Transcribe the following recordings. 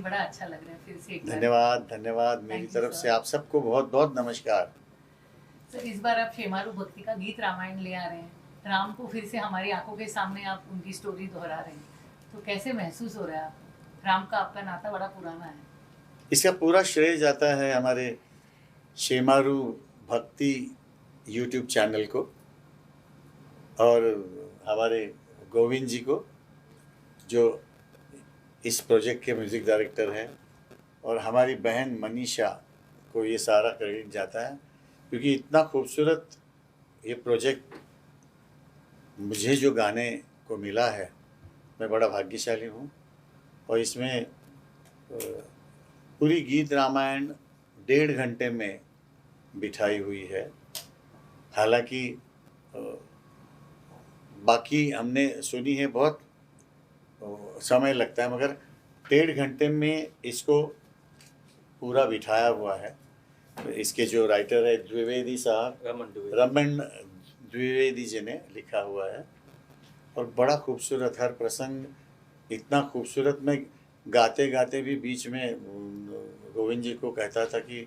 बड़ा अच्छा लग रहा है फिर से एक बार। धन्यवाद धन्यवाद, मेरी Thank you, तरफ sir. से आप सबको बहुत बहुत नमस्कार। सर इस बार आप शेमारू भक्ति का गीत रामायण ले आ रहे हैं, राम को फिर से हमारी आंखों के सामने आप उनकी स्टोरी दोहरा रहे हैं, तो कैसे महसूस हो रहा है आपको? राम का आपका नाता बड़ा पुराना है। इसका पूरा श्रेय जाता है हमारे शेमारू भक्ति यूट्यूब चैनल को और हमारे गोविंद जी को, जो इस प्रोजेक्ट के म्यूज़िक डायरेक्टर हैं, और हमारी बहन मनीषा को ये सारा क्रेडिट जाता है, क्योंकि इतना खूबसूरत ये प्रोजेक्ट मुझे जो गाने को मिला है, मैं बड़ा भाग्यशाली हूँ। और इसमें पूरी गीत रामायण 1.5 घंटे में बिठाई हुई है। हालांकि बाकी हमने सुनी है, बहुत समय लगता है, मगर 1.5 घंटे में इसको पूरा बिठाया हुआ है। इसके जो राइटर है द्विवेदी साहब, रमन द्विवेदी जी ने लिखा हुआ है, और बड़ा खूबसूरत हर प्रसंग इतना खूबसूरत। मैं गाते गाते भी बीच में गोविंद जी को कहता था कि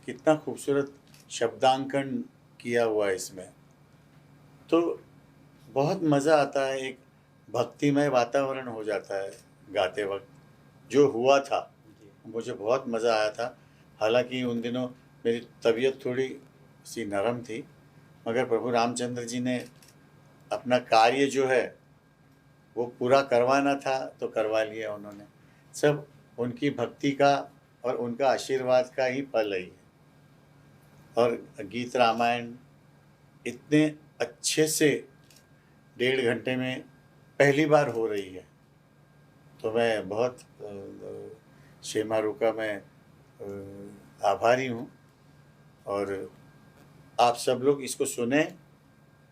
कितना खूबसूरत शब्दांकन किया हुआ है इसमें, तो बहुत मज़ा आता है, एक भक्तिमय वातावरण हो जाता है गाते वक्त। जो हुआ था मुझे बहुत मज़ा आया था। हालांकि उन दिनों मेरी तबीयत थोड़ी सी नरम थी, मगर प्रभु रामचंद्र जी ने अपना कार्य जो है वो पूरा करवाना था तो करवा लिया उन्होंने। सब उनकी भक्ति का और उनका आशीर्वाद का ही फल है। और गीत रामायण इतने अच्छे से 1.5 घंटे में पहली बार हो रही है, तो मैं बहुत शेमारू का मैं आभारी हूँ। और आप सब लोग इसको सुने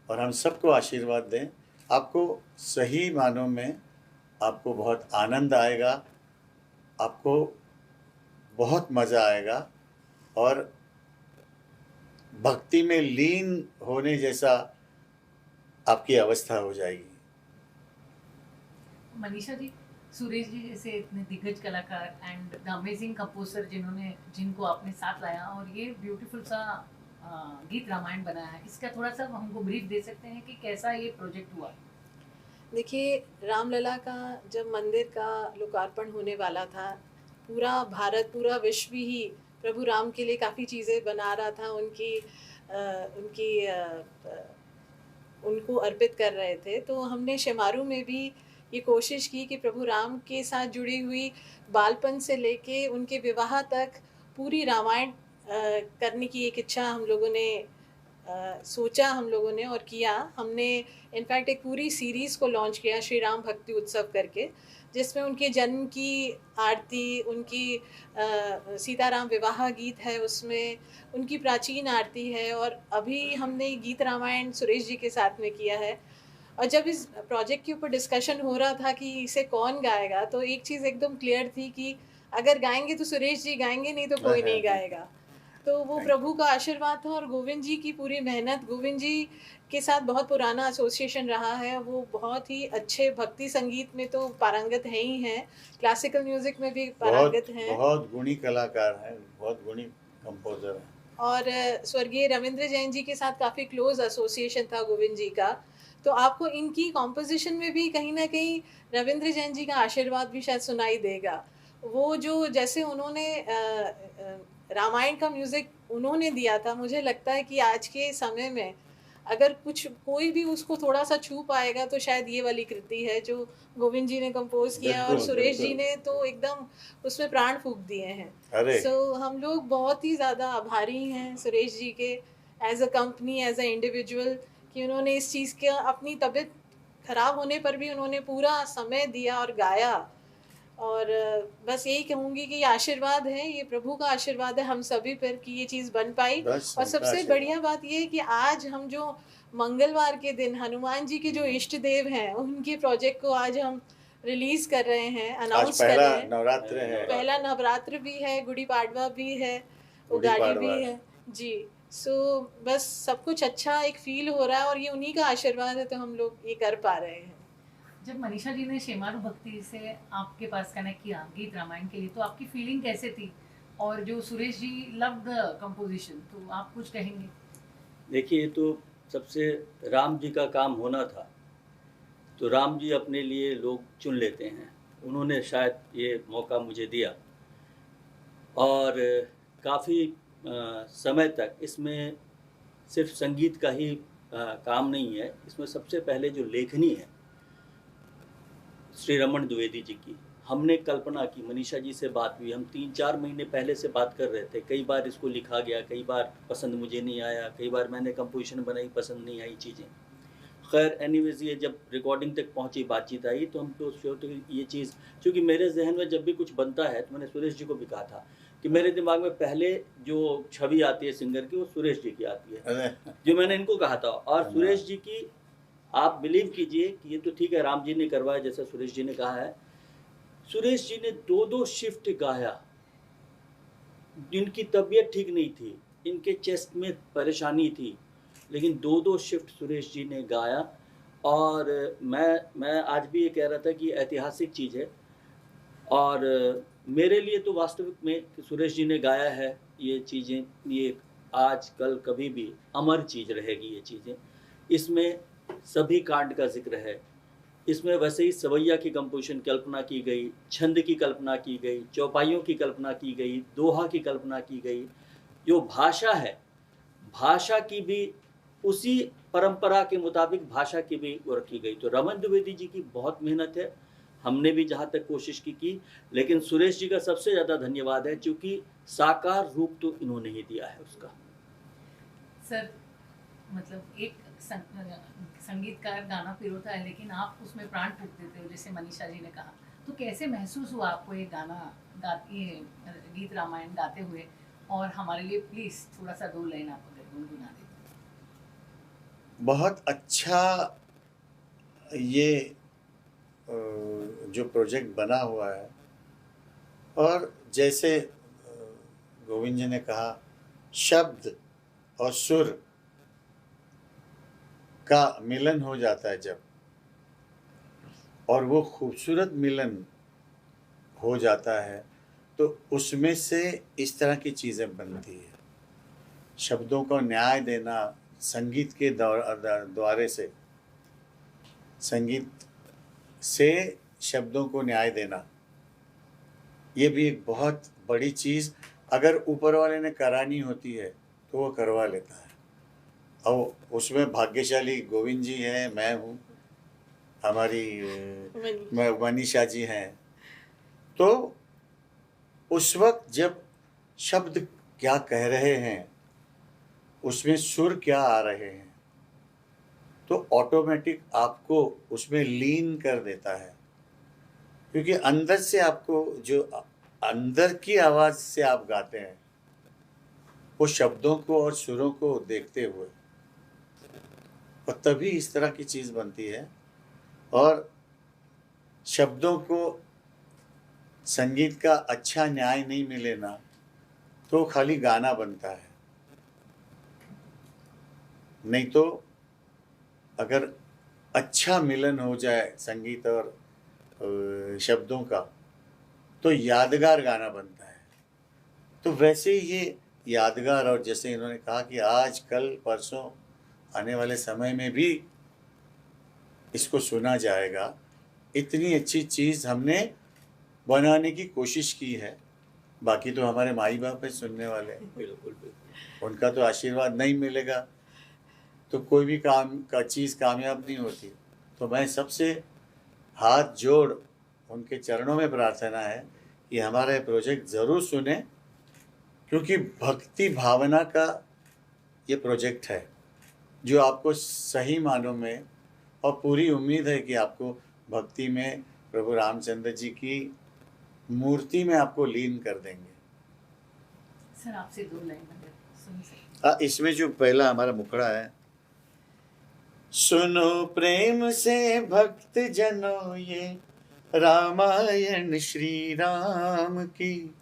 और हम सबको आशीर्वाद दें। आपको सही मानों में आपको बहुत आनंद आएगा, आपको बहुत मज़ा आएगा, और भक्ति में लीन होने जैसा आपकी अवस्था हो जाएगी। मनीषा जी, सुरेश जी जैसे इतने दिग्गज कलाकार एंड द अमेजिंग कंपोजर जिनको आपने साथ लाया और ये ब्यूटीफुल सा गीत रामायण बनाया है, इसका थोड़ा सा हमको ब्रीफ दे सकते हैं कि कैसा ये प्रोजेक्ट हुआ? देखिए, रामलला का जब मंदिर का लोकार्पण होने वाला था, पूरा भारत, पूरा विश्व ही प्रभु राम के लिए काफ़ी चीज़ें बना रहा था, उनको अर्पित कर रहे थे। तो हमने शेमारू में भी ये कोशिश की कि प्रभु राम के साथ जुड़ी हुई बालपन से लेके उनके विवाह तक पूरी रामायण करने की एक इच्छा हम लोगों ने सोचा, हम लोगों ने और किया। हमने इनफैक्ट एक पूरी सीरीज़ को लॉन्च किया, श्री राम भक्ति उत्सव करके, जिसमें उनके जन्म की आरती, उनकी सीताराम विवाह गीत है उसमें, उनकी प्राचीन आरती है, और अभी हमने गीत रामायण सुरेश जी के साथ में किया है। और जब इस प्रोजेक्ट के ऊपर डिस्कशन हो रहा था कि इसे कौन गाएगा, तो एक चीज़ एकदम क्लियर थी कि अगर गाएंगे तो सुरेश जी गाएंगे, नहीं तो कोई नहीं गाएगा। तो वो प्रभु का आशीर्वाद था, और गोविंद जी की पूरी मेहनत। गोविंद जी के साथ बहुत पुराना एसोसिएशन रहा है, वो बहुत ही अच्छे भक्ति संगीत में तो पारंगत है ही हैं, क्लासिकल म्यूजिक में भी पारंगत हैं, बहुत गुणी कलाकार हैं, बहुत गुणी कंपोजर हैं। और स्वर्गीय रविंद्र जैन जी के साथ काफ़ी क्लोज एसोसिएशन था गोविंद जी का। तो आपको इनकी कॉम्पोजिशन में भी कहीं ना कहीं रविंद्र जैन जी का आशीर्वाद भी शायद सुनाई देगा। वो जो जैसे उन्होंने रामायण का म्यूज़िक उन्होंने दिया था, मुझे लगता है कि आज के समय में अगर कोई भी उसको थोड़ा सा छू पाएगा तो शायद ये वाली कृति है जो गोविंद जी ने कंपोज किया, और सुरेश जी ने तो एकदम उसमें प्राण फूंक दिए हैं। सो हम लोग बहुत ही ज़्यादा आभारी हैं सुरेश जी के, as a company, as a individual, कि उन्होंने इस चीज़ के अपनी तबीयत खराब होने पर भी उन्होंने पूरा समय दिया और गाया। और बस यही कहूँगी कि ये आशीर्वाद है, ये प्रभु का आशीर्वाद है हम सभी पर कि ये चीज़ बन पाई। और सबसे बढ़िया बात ये है कि आज हम जो मंगलवार के दिन हनुमान जी के जो इष्ट देव हैं, उनके प्रोजेक्ट को आज हम रिलीज कर रहे हैं, अनाउंस कर रहे हैं। नवरात्र है, पहला नवरात्र भी है, गुड़ी पाडवा भी है, उगाड़ी भी है जी। सो बस सब कुछ अच्छा एक फील हो रहा है, और ये उन्हीं का आशीर्वाद है, तो हम लोग ये कर पा रहे हैं। जब मनीषा जी ने शेमारू भक्ति से आपके पास कनेक्ट किया गीत रामायण के लिए, तो आपकी फीलिंग कैसे थी? और जो Suresh ji love the composition, तो आप कुछ कहेंगे? देखिए, ये तो सबसे राम जी का काम होना था, तो राम जी अपने लिए लोग चुन लेते हैं। उन्होंने शायद ये मौका मुझे दिया और काफ़ी समय तक इसमें सिर्फ संगीत का ही काम नहीं है, इसमें सबसे पहले जो लेखनी है श्री रमन द्विवेदी जी की, हमने कल्पना की, मनीषा जी से बात हुई, हम 3-4 महीने पहले से बात कर रहे थे। कई बार इसको लिखा गया, कई बार पसंद मुझे नहीं आया, कई बार मैंने कंपोजिशन बनाई, पसंद नहीं आई चीज़ें। खैर एनीवेज, ये जब रिकॉर्डिंग तक पहुंची, बातचीत आई, तो हम तो सोचते ये चीज़, क्योंकि मेरे जहन में जब भी कुछ बनता है, तो मैंने सुरेश जी को भी कहा था कि मेरे दिमाग में पहले जो छवि आती है सिंगर की, वो सुरेश जी की आती है, जो मैंने इनको कहा था। और सुरेश जी की, आप बिलीव कीजिए कि ये तो ठीक है राम जी ने करवाया, जैसा सुरेश जी ने कहा है, सुरेश जी ने 2-2 शिफ्ट गाया। इनकी तबीयत ठीक नहीं थी, इनके चेस्ट में परेशानी थी, लेकिन 2-2 शिफ्ट सुरेश जी ने गाया। और मैं आज भी ये कह रहा था कि ऐतिहासिक चीज़ है, और मेरे लिए तो वास्तविक में कि सुरेश जी ने गाया है ये चीज़ें, ये आज कल कभी भी अमर चीज़ रहेगी ये चीज़ें। इसमें सभी कांड का जिक्र है, इसमें वैसे ही सवैया की कंपोजिशन कल्पना की गई, छंद की कल्पना की गई, चौपाइयों की कल्पना की गई, दोहा की कल्पना की गई। जो भाषा है, भाषा की भी उसी परंपरा के मुताबिक भाषा की भी वो रखी गई। तो रमन द्विवेदी जी की बहुत मेहनत है, हमने भी जहाँ तक कोशिश की, लेकिन सुरेश जी का सबसे ज़्यादा धन्यवाद है, क्योंकि साकार रूप तो इन्होंने ही दिया है उसका। सर, मतलब एक संगीतकार गाना पिरोता है, लेकिन आप उसमें प्राण फूंक देते हो, जैसे मनीषा जी ने कहा। तो कैसे महसूस हुआ आपको ये गाना ये गीत रामायण गाते हुए? और हमारे लिए प्लीज थोड़ा सा 2 लाइन आप अगर गुनगुना दें। बहुत अच्छा ये जो प्रोजेक्ट बना हुआ है, और जैसे गोविंद जी ने कहा, शब्द और सुर का मिलन हो जाता है जब, और वो खूबसूरत मिलन हो जाता है, तो उसमें से इस तरह की चीज़ें बनती है। शब्दों को न्याय देना संगीत के द्वारे से, संगीत से शब्दों को न्याय देना, ये भी एक बहुत बड़ी चीज़ अगर ऊपर वाले ने करानी होती है तो वो करवा लेता है। और उसमें भाग्यशाली गोविंद जी हैं, मैं हूँ, हमारी मनीषा जी हैं। तो उस वक्त जब शब्द क्या कह रहे हैं, उसमें सुर क्या आ रहे हैं, तो ऑटोमेटिक आपको उसमें लीन कर देता है, क्योंकि अंदर से आपको जो अंदर की आवाज़ से आप गाते हैं, वो शब्दों को और सुरों को देखते हुए, और तभी इस तरह की चीज़ बनती है। और शब्दों को संगीत का अच्छा न्याय नहीं मिले ना, तो खाली गाना बनता है। नहीं तो अगर अच्छा मिलन हो जाए संगीत और शब्दों का, तो यादगार गाना बनता है। तो वैसे ये यादगार, और जैसे इन्होंने कहा कि आज कल परसों आने वाले समय में भी इसको सुना जाएगा, इतनी अच्छी चीज़ हमने बनाने की कोशिश की है। बाकी तो हमारे माई बाप है सुनने वाले, बिल्कुल, उनका तो आशीर्वाद नहीं मिलेगा तो कोई भी काम का चीज़ कामयाब नहीं होती। तो मैं सबसे हाथ जोड़ उनके चरणों में प्रार्थना है कि हमारा ये प्रोजेक्ट ज़रूर सुने, क्योंकि भक्ति भावना का ये प्रोजेक्ट है जो आपको सही मानों में, और पूरी उम्मीद है कि आपको भक्ति में प्रभु रामचंद्र जी की मूर्ति में आपको लीन कर देंगे। सर, आपसे 2 लाइन अगर सुन सकते। इसमें जो पहला हमारा मुखड़ा है, सुनो प्रेम से भक्त जनों ये रामायण श्री राम की,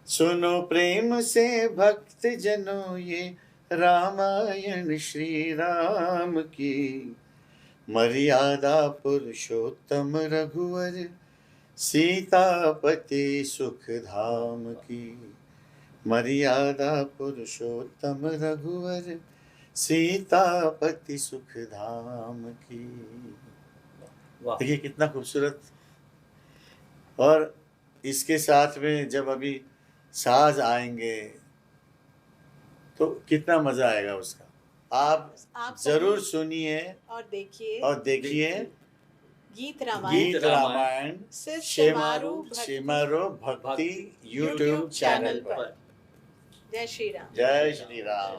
सुनो प्रेम से भक्त जनों ये रामायण श्री राम की, मर्यादा पुरुषोत्तम रघुवर सीतापति सुख धाम की। मर्यादा पुरुषोत्तम रघुवर सीतापति सुख धाम की। वाह देखिए कितना खूबसूरत। और इसके साथ में जब अभी साज आएंगे तो कितना मजा आएगा उसका। आप जरूर सुनिए और देखिए और देखिए गीत रामायण गीत रामायण सिर्फ शेमारो भक्ति यूट्यूब चैनल पर। जय श्री राम। जय श्री राम।